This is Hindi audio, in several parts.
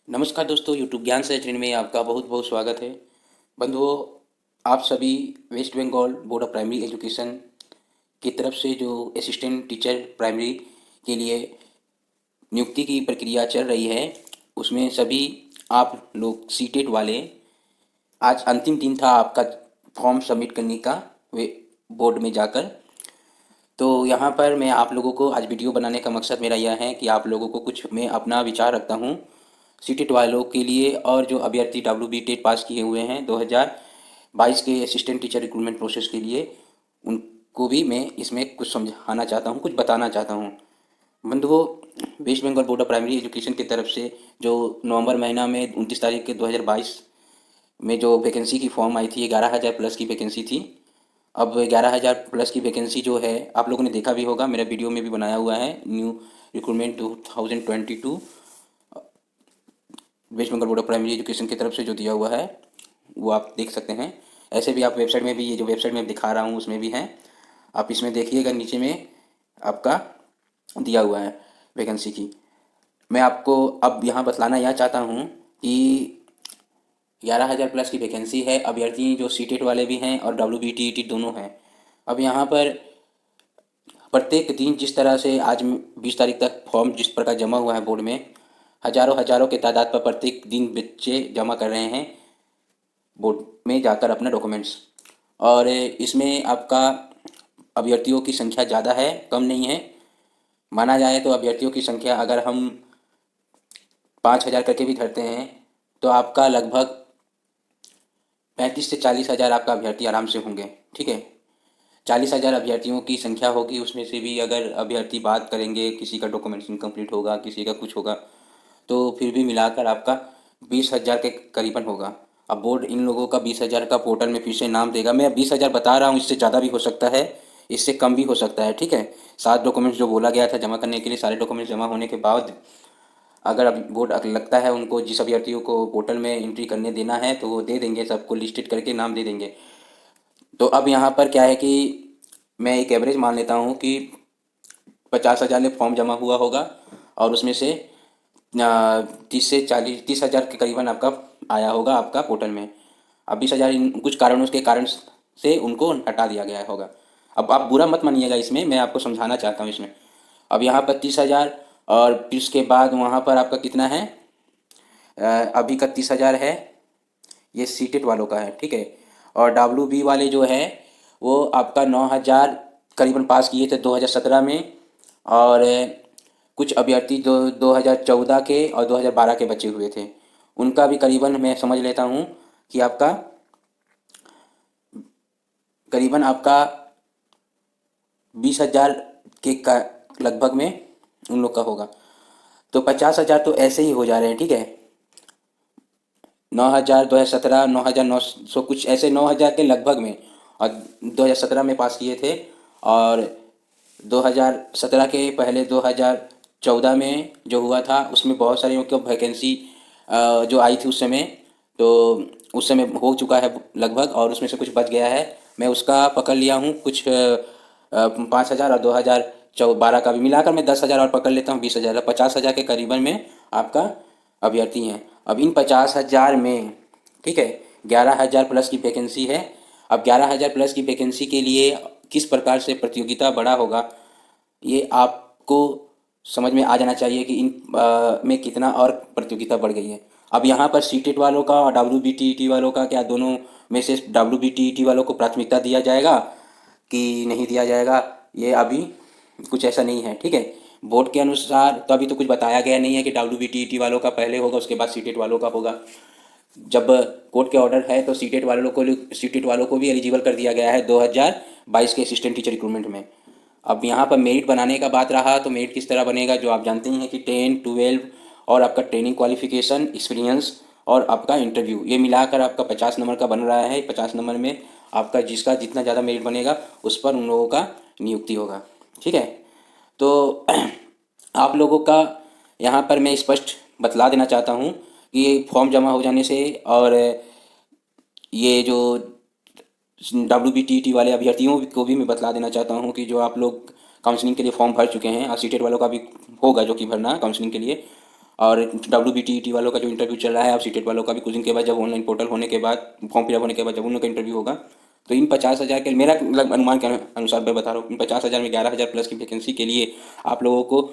नमस्कार दोस्तों, यूट्यूब ज्ञान सहस्त्र में आपका बहुत बहुत स्वागत है। बंधुओं, आप सभी West Bengal board of primary education की तरफ से जो असिस्टेंट टीचर प्राइमरी के लिए नियुक्ति की प्रक्रिया चल रही है, उसमें सभी आप लोग सीटेट वाले, आज अंतिम दिन था आपका फॉर्म सबमिट करने का वे बोर्ड में जाकर। तो यहाँ पर मैं आप लोगों को आज वीडियो बनाने का मकसद मेरा यह है कि आप लोगों को कुछ मैं अपना विचार रखता हूँ सीटेट वालों के लिए, और जो अभ्यर्थी डब्ल्यू बी टेट पास किए हुए हैं 2022 के असिस्टेंट टीचर रिक्रूटमेंट प्रोसेस के लिए, उनको भी मैं इसमें कुछ समझाना चाहता हूँ, कुछ बताना चाहता हूँ। बंधुओं, West Bengal board of primary education की तरफ से जो नवंबर महीना में 29 तारीख के 2022 में जो वैकेंसी की फॉर्म आई थी, 11,000 प्लस की वैकेंसी थी। अब 11,000 प्लस की वैकेंसी जो है, आप लोगों ने देखा भी होगा, मेरा वीडियो में भी बनाया हुआ है। New recruitment 2022 West Bengal board of primary education की तरफ से जो दिया हुआ है, वो आप देख सकते हैं। ऐसे भी आप वेबसाइट में भी, ये जो वेबसाइट में दिखा रहा हूँ उसमें भी है, आप इसमें देखिएगा, नीचे में आपका दिया हुआ है वैकेंसी की। मैं आपको अब यहाँ बतलाना यह चाहता हूँ कि 11,000 प्लस की वैकेंसी है। अभ्यर्थी जो सी टेट वाले भी हैं और W B T E T दोनों हैं। अब यहाँ पर प्रत्येक दिन जिस तरह से आज 20 तारीख तक फॉर्म जिस प्रकार जमा हुआ है बोर्ड में, हजारों हजारों के तादाद पर प्रत्येक दिन बच्चे जमा कर रहे हैं बोर्ड में जाकर अपना डॉक्यूमेंट्स। और इसमें आपका अभ्यर्थियों की संख्या ज़्यादा है, कम नहीं है। माना जाए तो अभ्यर्थियों की संख्या अगर हम 5,000 करके भी धरते हैं, तो आपका लगभग 35 से 40 हज़ार आपका अभ्यर्थी आराम से होंगे। ठीक है, 40,000 अभ्यर्थियों की संख्या होगी, उसमें से भी अगर अभ्यर्थी बात करेंगे, किसी का डॉक्यूमेंट्स इनकम्प्लीट होगा, किसी का कुछ होगा, तो फिर भी मिलाकर आपका 20,000 के करीबन होगा। अब बोर्ड इन लोगों का 20,000 का पोर्टल में फिर से नाम देगा। मैं 20,000 बता रहा हूँ, इससे ज़्यादा भी हो सकता है, इससे कम भी हो सकता है। ठीक है, 7 डॉक्यूमेंट्स जो बोला गया था जमा करने के लिए, सारे डॉक्यूमेंट्स जमा होने के बाद अगर अब बोर्ड लगता है उनको जिस अभ्यर्थियों को पोर्टल में एंट्री करने देना है, तो वो दे देंगे, सबको लिस्टेड करके नाम दे देंगे। तो अब यहाँ पर क्या है कि मैं एक एवरेज मान लेता हूँ कि 50,000 में फॉर्म जमा हुआ होगा, और उसमें से 30 से 40 30,000 के करीबन आपका आया होगा आपका पोर्टल में। अब 20,000 कुछ कारणों के कारण से उनको हटा दिया गया होगा। अब आप बुरा मत मानिएगा, इसमें मैं आपको समझाना चाहता हूँ इसमें। अब यहाँ पर 30,000, और फिर उसके बाद वहाँ पर आपका कितना है, अभी का 30,000 है, ये सीटेट वालों का है। ठीक है, और डब्ल्यू बी वाले जो है, वो आपका 9,000 करीबन पास किए थे 2017 में। और कुछ अभ्यर्थी जो 2014 के और 2012 के बचे हुए थे, उनका भी करीबन मैं समझ लेता हूँ कि आपका करीबन आपका 20,000 के का लगभग में उन लोग का होगा। तो 50,000 तो ऐसे ही हो जा रहे हैं। ठीक है, 9,000 2017, 9,900 कुछ ऐसे 9,000 के लगभग में, और 2017 में पास किए थे। और 2017 के पहले 2014 में जो हुआ था, उसमें बहुत सारी को वैकेंसी जो आई थी उस समय, तो उस समय हो चुका है लगभग, और उसमें से कुछ बच गया है। मैं उसका पकड़ लिया हूँ कुछ 5,000, और 2012 का भी मिलाकर मैं 10,000 और पकड़ लेता हूँ, 20,000, 50,000 के करीबन में आपका अभ्यर्थी हैं। अब इन 50,000 में, ठीक है, 11,000 प्लस की वैकेंसी है। अब 11,000 प्लस की वैकेंसी के लिए किस प्रकार से प्रतियोगिता बढ़ा होगा, ये आपको समझ में आ जाना चाहिए कि इन में कितना और प्रतियोगिता बढ़ गई है। अब यहाँ पर सी टेट वालों का और W B T E T वालों का क्या, दोनों में से W B T E T वालों को प्राथमिकता दिया जाएगा कि नहीं दिया जाएगा, ये अभी कुछ ऐसा नहीं है। ठीक है, बोर्ड के अनुसार तो अभी तो कुछ बताया गया नहीं है कि W B T E T वालों का पहले होगा, उसके बाद सी टेट वालों का होगा। जब कोर्ट के ऑर्डर है तो सीटेट वालों को भी एलिजिबल कर दिया गया है 2022 के असिस्टेंट टीचर रिक्रूटमेंट में। अब यहाँ पर मेरिट बनाने का बात रहा, तो मेरिट किस तरह बनेगा, जो आप जानते ही हैं कि 10, 12 और आपका ट्रेनिंग क्वालिफिकेशन, एक्सपीरियंस और आपका इंटरव्यू, ये मिलाकर आपका 50 नंबर का बन रहा है। 50 नंबर में आपका जिसका जितना ज़्यादा मेरिट बनेगा, उस पर उन लोगों का नियुक्ति होगा। ठीक है, तो आप लोगों का यहाँ पर मैं स्पष्ट बतला देना चाहता हूँ कि फॉर्म जमा हो जाने से, और ये जो डब्ल्यू बी टी टी वाले अभ्यर्थियों को भी मैं बतला देना चाहता हूँ कि जो आप लोग काउंसलिंग के लिए फॉर्म भर चुके हैं, और सीटेट वालों का भी होगा जो कि भरना काउंसलिंग के लिए, और WBTET वालों का जो इंटरव्यू चल रहा है, और सीटेट वालों का भी कुछ दिन के बाद, जब ऑनलाइन पोर्टल होने के बाद, फॉर्म फिलअप होने के बाद जब उन लोग का इंटरव्यू होगा, तो इन 50,000 के, मेरा अनुमान के अनुसार मैं बता रहा हूँ, इन 50,000 में 11,000 प्लस की वैकेंसी के लिए आप लोगों को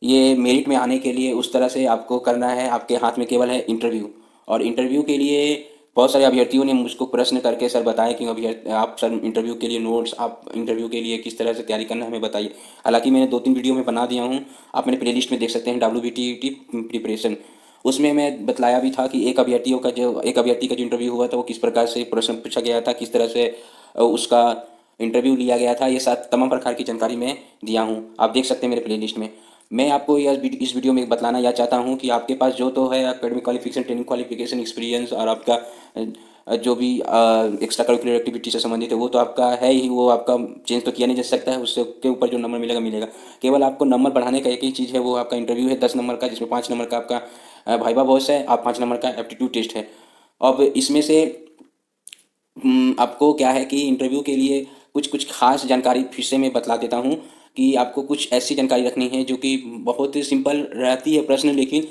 ये मेरिट में आने के लिए उस तरह से आपको करना है। आपके हाथ में केवल है इंटरव्यू, और इंटरव्यू के लिए बहुत सारे अभ्यर्थियों ने मुझको प्रश्न करके सर बताया कि अभ्यर्थी आप सर इंटरव्यू के लिए नोट्स, आप इंटरव्यू के लिए किस तरह से तैयारी करना है हमें बताइए। हालांकि मैंने 2-3 वीडियो में बना दिया हूँ, आप मेरे प्लेलिस्ट में देख सकते हैं, WBTET प्रिपरेशन। उसमें मैं बतलाया भी था कि एक अभ्यर्थी का जो इंटरव्यू हुआ था वो किस प्रकार से प्रश्न पूछा गया था, किस तरह से उसका इंटरव्यू लिया गया था, ये साथ तमाम प्रकार की जानकारी मैं दिया हूँ, आप देख सकते हैं मेरे प्लेलिस्ट में। मैं आपको इस वीडियो में बतलाना यह चाहता हूँ कि आपके पास जो तो है academic qualification, training qualification, experience, और आपका जो भी एक्स्ट्रा करिकुलर एक्टिविटी से संबंधित है वो तो आपका है ही, वो आपका चेंज तो किया नहीं जा सकता है, उससे के ऊपर जो नंबर मिलेगा मिलेगा। केवल आपको नंबर बढ़ाने का एक ही चीज़ है, वो आपका इंटरव्यू है 10 नंबर का, जिसमें 5 नंबर का आपका वाइवा वॉइस है, आप 5 नंबर का एप्टीट्यूड टेस्ट है। अब इसमें से आपको क्या है कि इंटरव्यू के लिए कुछ कुछ खास जानकारी फिर से मैं बतला देता हूँ कि आपको कुछ ऐसी जानकारी रखनी है जो कि बहुत ही सिंपल रहती है प्रश्न, लेकिन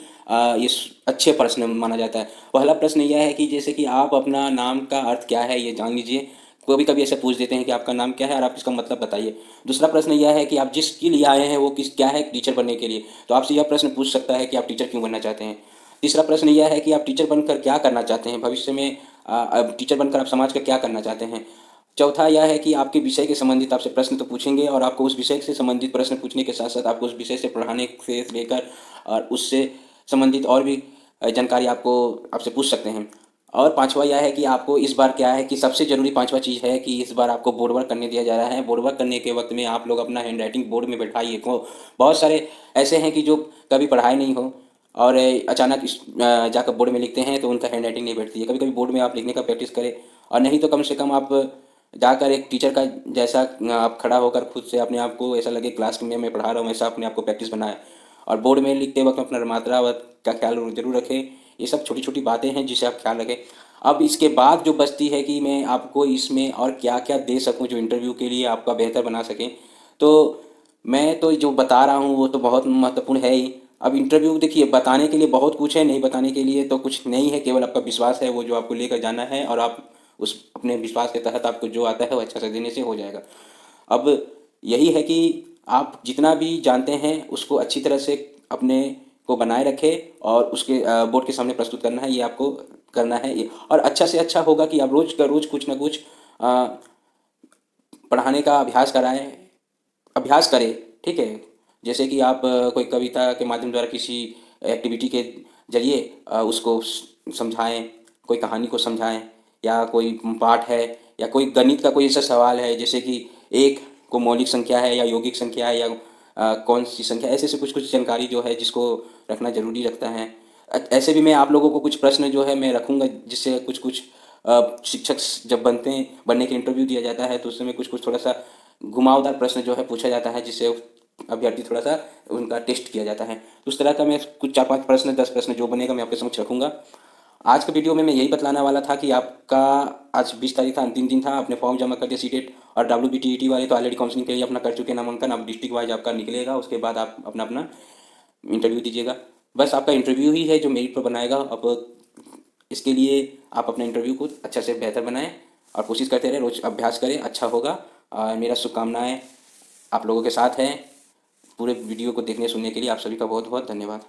ये अच्छे प्रश्न माना जाता है। पहला प्रश्न यह है कि जैसे कि आप अपना नाम का अर्थ क्या है ये जान लीजिए। कभी कभी ऐसे पूछ देते हैं कि आपका नाम क्या है और आप इसका मतलब बताइए। दूसरा प्रश्न यह है कि आप जिसके लिए आए हैं वो किस क्या है, टीचर बनने के लिए, तो आपसे यह प्रश्न पूछ सकता है कि आप टीचर क्यों बनना चाहते हैं। तीसरा प्रश्न यह है कि आप टीचर बनकर क्या करना चाहते हैं भविष्य में, अब टीचर बनकर आप समाज का क्या करना चाहते हैं। चौथा यह है कि आपके विषय के संबंधित आपसे प्रश्न तो पूछेंगे, और आपको उस विषय से संबंधित प्रश्न पूछने के साथ साथ आपको उस विषय से पढ़ाने से लेकर और उससे संबंधित और भी जानकारी आपको आपसे पूछ सकते हैं। और पांचवा यह है कि आपको इस बार क्या है कि सबसे ज़रूरी पांचवा चीज़ है कि इस बार आपको बोर्ड वर्क करने दिया जा रहा है। बोर्ड वर्क करने के वक्त में आप लोग अपना हैंड राइटिंग बोर्ड में बैठाइए। बहुत सारे ऐसे हैं कि जो कभी पढ़ाई नहीं हो और अचानक जाकर बोर्ड में लिखते हैं तो उनका हैंड राइटिंग नहीं बैठती है। कभी कभी बोर्ड में आप लिखने का प्रैक्टिस करें, और नहीं तो कम से कम आप जाकर एक टीचर का जैसा आप खड़ा होकर खुद से अपने आप को ऐसा लगे क्लास में मैं पढ़ा रहा हूँ, ऐसा अपने आप को प्रैक्टिस बनाए। और बोर्ड में लिखते वक्त अपना मात्रा का ख्याल जरूर रखें। ये सब छोटी छोटी बातें हैं जिसे आप ख्याल रखें। अब इसके बाद जो बचती है कि मैं आपको इसमें और क्या क्या दे सकूँ जो इंटरव्यू के लिए आपका बेहतर बना सकें, तो मैं तो जो बता रहा हूँ वो तो बहुत महत्वपूर्ण है ही। अब इंटरव्यू देखिए, बताने के लिए बहुत कुछ है, नहीं बताने के लिए तो कुछ नहीं है, केवल आपका विश्वास है वो जो आपको लेकर जाना है, और आप उस अपने विश्वास के तहत आपको जो आता है वो अच्छा से देने से हो जाएगा। अब यही है कि आप जितना भी जानते हैं उसको अच्छी तरह से अपने को बनाए रखें, और उसके बोर्ड के सामने प्रस्तुत करना है, ये आपको करना है ये। और अच्छा से अच्छा होगा कि आप रोज़ का रोज़ कुछ ना कुछ पढ़ाने का अभ्यास कराएं, अभ्यास करें। ठीक है, जैसे कि आप कोई कविता के माध्यम द्वारा किसी एक्टिविटी के जरिए उसको समझाएं, कोई कहानी को समझाएं, या कोई पाठ है, या कोई गणित का कोई ऐसा सवाल है जैसे कि एक को मौलिक संख्या है या यौगिक संख्या है या कौन सी संख्या, ऐसे ऐसे कुछ कुछ जानकारी जो है जिसको रखना जरूरी रखता है। ऐसे भी मैं आप लोगों को कुछ प्रश्न जो है मैं रखूँगा, जिससे कुछ कुछ शिक्षक जब बनने के इंटरव्यू दिया जाता है तो उस समय कुछ कुछ थोड़ा सा घुमावदार प्रश्न जो है पूछा जाता है, जिससे अभ्यर्थी थोड़ा सा उनका टेस्ट किया जाता है। तो उस तरह का मैं कुछ 4-5 प्रश्न, 10 प्रश्न जो बनेगा मैं आपके समक्ष रखूँगा। आज के वीडियो में मैं यही बतलाने वाला था कि आपका आज 20 तारीख था, अंतिम दिन था, आपने फॉर्म जमा कर दिया सीटेट और WBTET वाले तो ऑलरेडी काउंसलिंग के लिए अपना कर चुके हैं नामांकन। अब डिस्ट्रिक्ट वाइज आपका निकलेगा, उसके बाद आप अपना अपना इंटरव्यू दीजिएगा। बस आपका इंटरव्यू ही है जो मेरिट पर बनाएगा। अब इसके लिए आप अपने इंटरव्यू को अच्छा से बेहतर बनाएं और कोशिश करते रहें, रोज़ अभ्यास करें, अच्छा होगा। और मेरा शुभकामनाएँ आप लोगों के साथ हैं। पूरे वीडियो को देखने सुनने के लिए आप सभी का बहुत बहुत धन्यवाद।